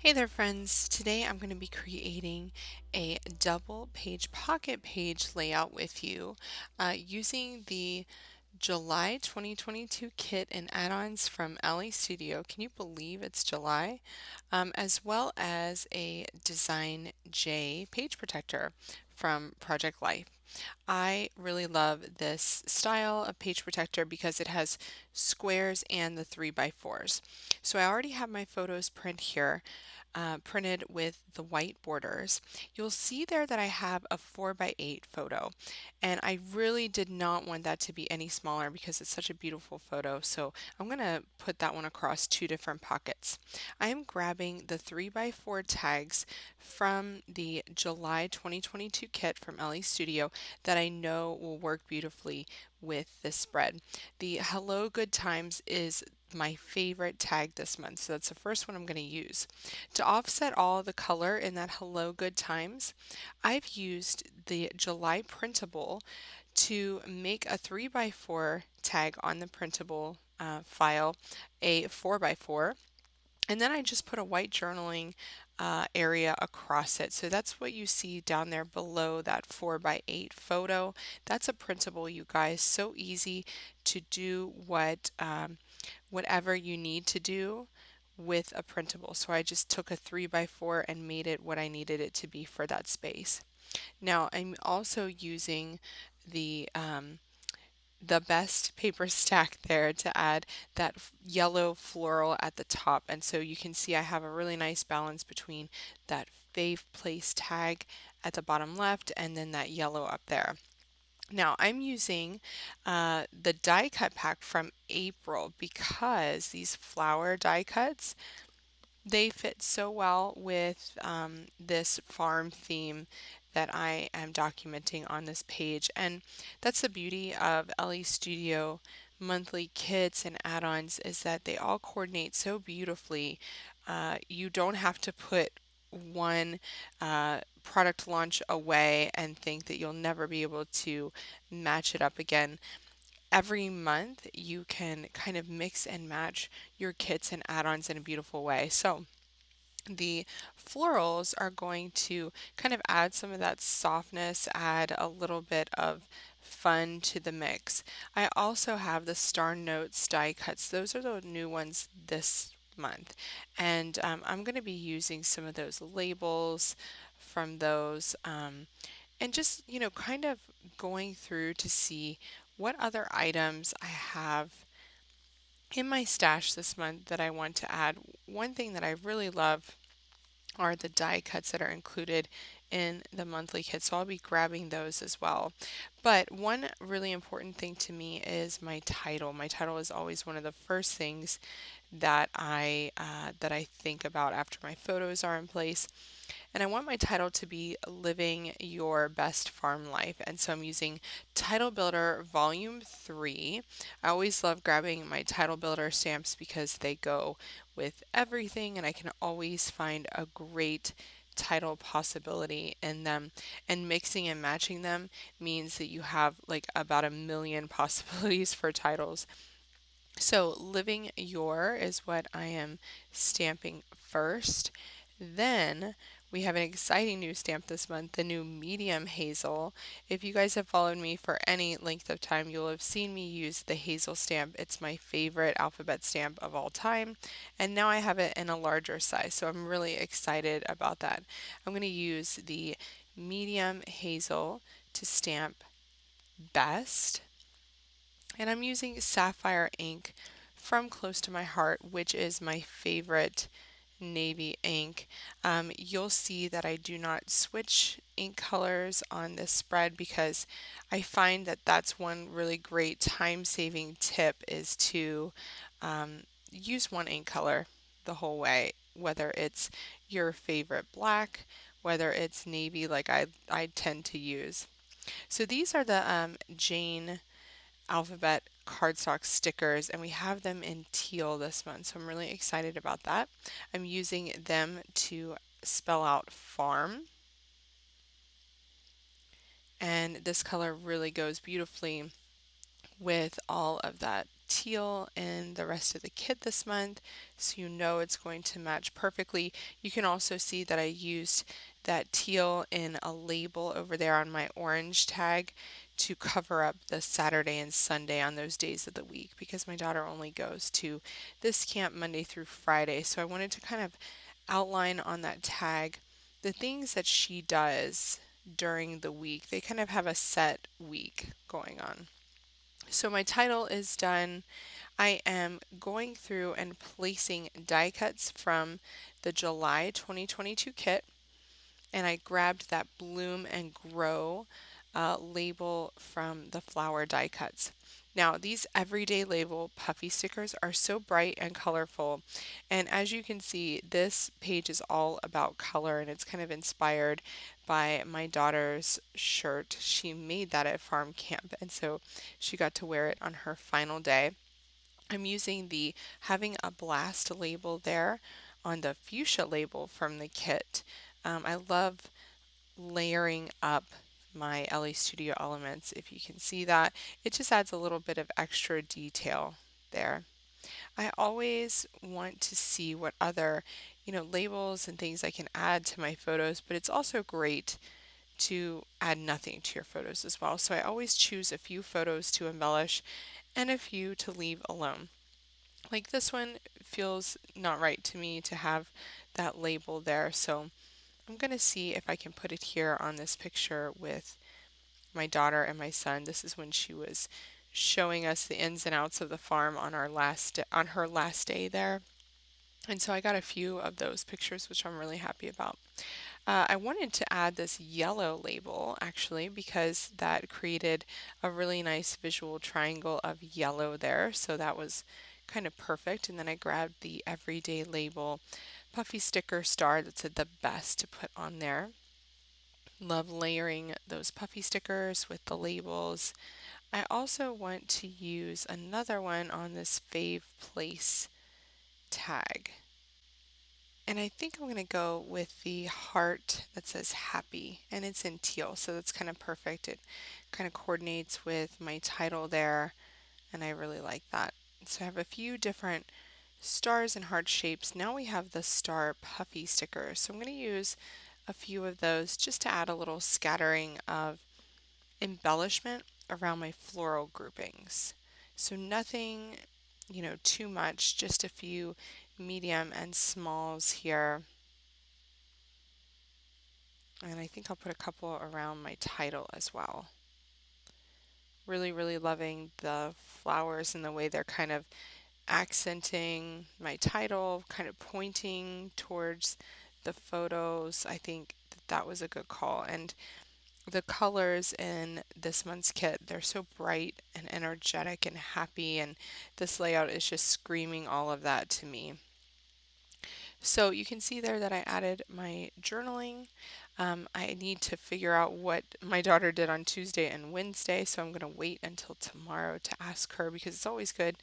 Hey there friends, today I'm going to be creating a double page pocket page layout with you using the July 2022 kit and add-ons from Elle Studio. Can you believe it's July? As well as a Design J page protector from Project Life. I really love this style of page protector because it has squares and the 3x4s. So I already have my photos printed with the white borders. You'll see there that I have a 4x8 photo, and I really did not want that to be any smaller because it's such a beautiful photo, so I'm going to put that one across two different pockets. I am grabbing the 3x4 tags from the July 2022 kit from Elle Studio that I know will work beautifully with this spread. The Hello Good Times is my favorite tag this month, so that's the first one I'm going to use. To offset all the color in that Hello Good Times, I've used the July printable to make a 3x4 tag on the printable file, a 4x4, and then I just put a white journaling area across it. So that's what you see down there below that 4x8 photo. That's a printable, you guys. So easy to do whatever you need to do with a printable. So I just took a 3x4 and made it what I needed it to be for that space. Now I'm also using the the best paper stack there to add that yellow floral at the top. And so you can see I have a really nice balance between that fave place tag at the bottom left and then that yellow up there. Now I'm using the die cut pack from April because these flower die cuts, they fit so well with this farm theme that I am documenting on this page. And that's the beauty of Elle Studio monthly kits and add-ons is that they all coordinate so beautifully. You don't have to put one product launch away and think that you'll never be able to match it up again. Every month you can kind of mix and match your kits and add-ons in a beautiful way. So the florals are going to kind of add some of that softness, add a little bit of fun to the mix. I also have the Star Notes die cuts. Those are the new ones this month. And I'm going to be using some of those labels from those and just, kind of going through to see what other items I have in my stash this month that I want to add. One thing that I really love are the die cuts that are included in the monthly kit. So I'll be grabbing those as well. But one really important thing to me is my title. My title is always one of the first things that I think about after my photos are in place. And I want my title to be Living Your Best Farm Life. And so I'm using Title Builder Volume 3. I always love grabbing my Title Builder stamps because they go with everything and I can always find a great title possibility in them, and mixing and matching them means that you have like about a million possibilities for titles. So, living your is what I am stamping first. Then we have an exciting new stamp this month, the new medium hazel. If you guys have followed me for any length of time, you'll have seen me use the hazel stamp. It's my favorite alphabet stamp of all time. And now I have it in a larger size, so I'm really excited about that. I'm going to use the medium hazel to stamp best. And I'm using sapphire ink from Close to My Heart, which is my favorite navy ink. You'll see that I do not switch ink colors on this spread because I find that that's one really great time-saving tip is to use one ink color the whole way, whether it's your favorite black, whether it's navy like I tend to use. So these are the Jane alphabet cardstock stickers, and we have them in teal this month, so I'm really excited about that. I'm using them to spell out farm, and this color really goes beautifully with all of that teal in the rest of the kit this month, so you know it's going to match perfectly. You can also see that I used that teal in a label over there on my orange tag to cover up the Saturday and Sunday on those days of the week, because my daughter only goes to this camp Monday through Friday. So I wanted to kind of outline on that tag the things that she does during the week. They kind of have a set week going on. So my title is done. I am going through and placing die cuts from the July 2022 kit, and I grabbed that Bloom and Grow label from the flower die cuts. Now, these everyday label puffy stickers are so bright and colorful, and as you can see, this page is all about color, and it's kind of inspired by my daughter's shirt. She made that at farm camp, and so she got to wear it on her final day. I'm using the Having a Blast label there on the fuchsia label from the kit. I love layering up my LA Studio elements. If you can see that, it just adds a little bit of extra detail there. I always want to see what other, labels and things I can add to my photos, but it's also great to add nothing to your photos as well. So I always choose a few photos to embellish and a few to leave alone. Like this one feels not right to me to have that label there, so I'm going to see if I can put it here on this picture with my daughter and my son. This is when she was showing us the ins and outs of the farm on on her last day there. And so I got a few of those pictures, which I'm really happy about. I wanted to add this yellow label actually because that created a really nice visual triangle of yellow there. So that was kind of perfect. And then I grabbed the everyday label puffy sticker star that said the best to put on there. Love layering those puffy stickers with the labels. I also want to use another one on this fave place tag. And I think I'm going to go with the heart that says happy, and it's in teal, so that's kind of perfect. It kind of coordinates with my title there, and I really like that. So I have a few different stars and heart shapes. Now we have the star puffy stickers. So I'm going to use a few of those just to add a little scattering of embellishment around my floral groupings. So nothing, too much, just a few medium and smalls here. And I think I'll put a couple around my title as well. Really, really loving the flowers and the way they're kind of accenting my title, kind of pointing towards the photos. I think that was a good call. And the colors in this month's kit, they're so bright and energetic and happy, and this layout is just screaming all of that to me. So you can see there that I added my journaling. I need to figure out what my daughter did on Tuesday and Wednesday, so I'm going to wait until tomorrow to ask her, because it's always good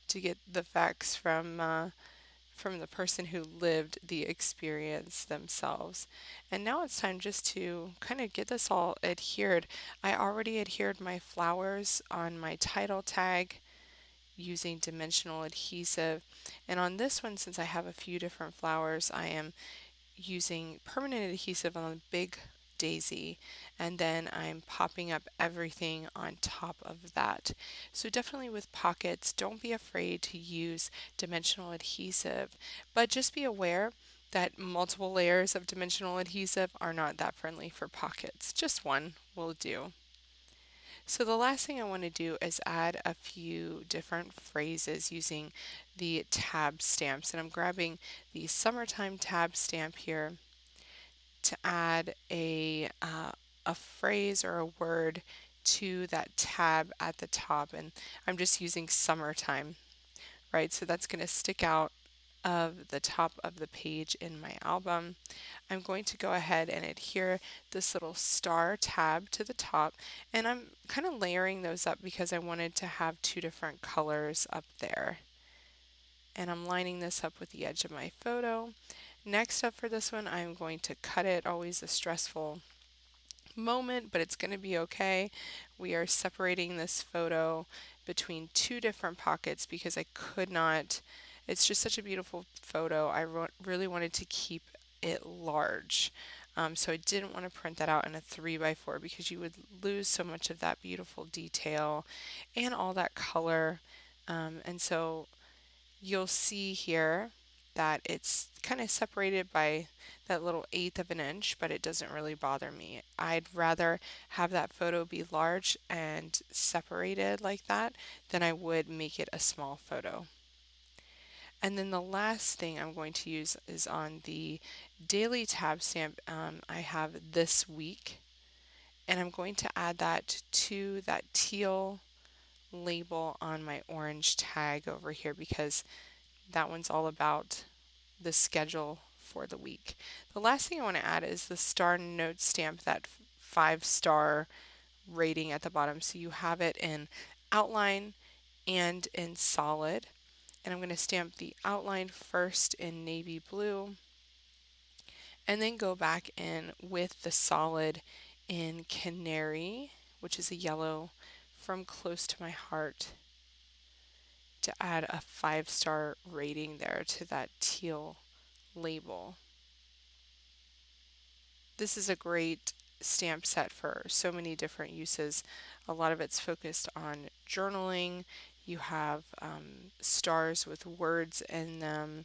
to get the facts from the person who lived the experience themselves. And now it's time just to kind of get this all adhered. I already adhered my flowers on my title tag using dimensional adhesive. And on this one, since I have a few different flowers, I am using permanent adhesive on the big daisy, and then I'm popping up everything on top of that. So definitely with pockets, don't be afraid to use dimensional adhesive, but just be aware that multiple layers of dimensional adhesive are not that friendly for pockets. Just one will do. So the last thing I want to do is add a few different phrases using the tab stamps. And I'm grabbing the summertime tab stamp here to add a phrase or a word to that tab at the top. And I'm just using summertime, right? So that's going to stick out of the top of the page in my album. I'm going to go ahead and adhere this little star tab to the top, and I'm kind of layering those up because I wanted to have two different colors up there. And I'm lining this up with the edge of my photo. Next up for this one, I'm going to cut it. Always a stressful moment, but it's going to be okay. We are separating this photo between two different pockets because I could not, it's just such a beautiful photo. I really wanted to keep it large. So I didn't want to print that out in a 3x4 because you would lose so much of that beautiful detail and all that color. And so you'll see here that it's kind of separated by that little eighth of an inch, but it doesn't really bother me. I'd rather have that photo be large and separated like that than I would make it a small photo. And then the last thing I'm going to use is on the daily tab stamp. I have this week, and I'm going to add that to that teal label on my orange tag over here because that one's all about the schedule for the week. The last thing I want to add is the star note stamp, that 5-star rating at the bottom. So you have it in outline and in solid. And I'm going to stamp the outline first in navy blue and then go back in with the solid in canary, which is a yellow, from close to my heart, to add a 5-star rating there to that teal label. This is a great stamp set for so many different uses. A lot of it's focused on journaling. You have stars with words in them.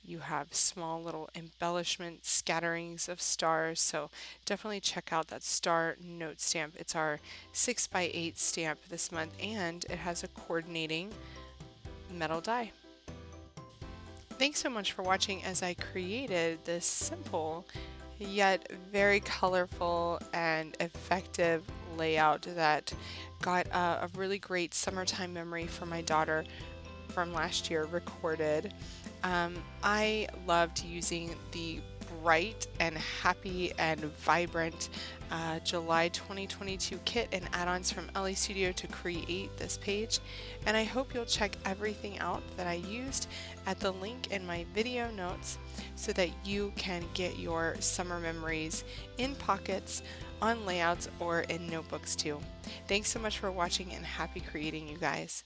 You have small little embellishment scatterings of stars. So definitely check out that star note stamp. It's our 6x8 stamp this month, and it has a coordinating metal die. Thanks so much for watching as I created this simple yet very colorful and effective layout that got a really great summertime memory for my daughter from last year recorded. I loved using the bright and happy and vibrant July 2022 kit and add-ons from Elle Studio to create this page, and I hope you'll check everything out that I used at the link in my video notes so that you can get your summer memories in pockets, on layouts, or in notebooks too. Thanks so much for watching, and happy creating, you guys.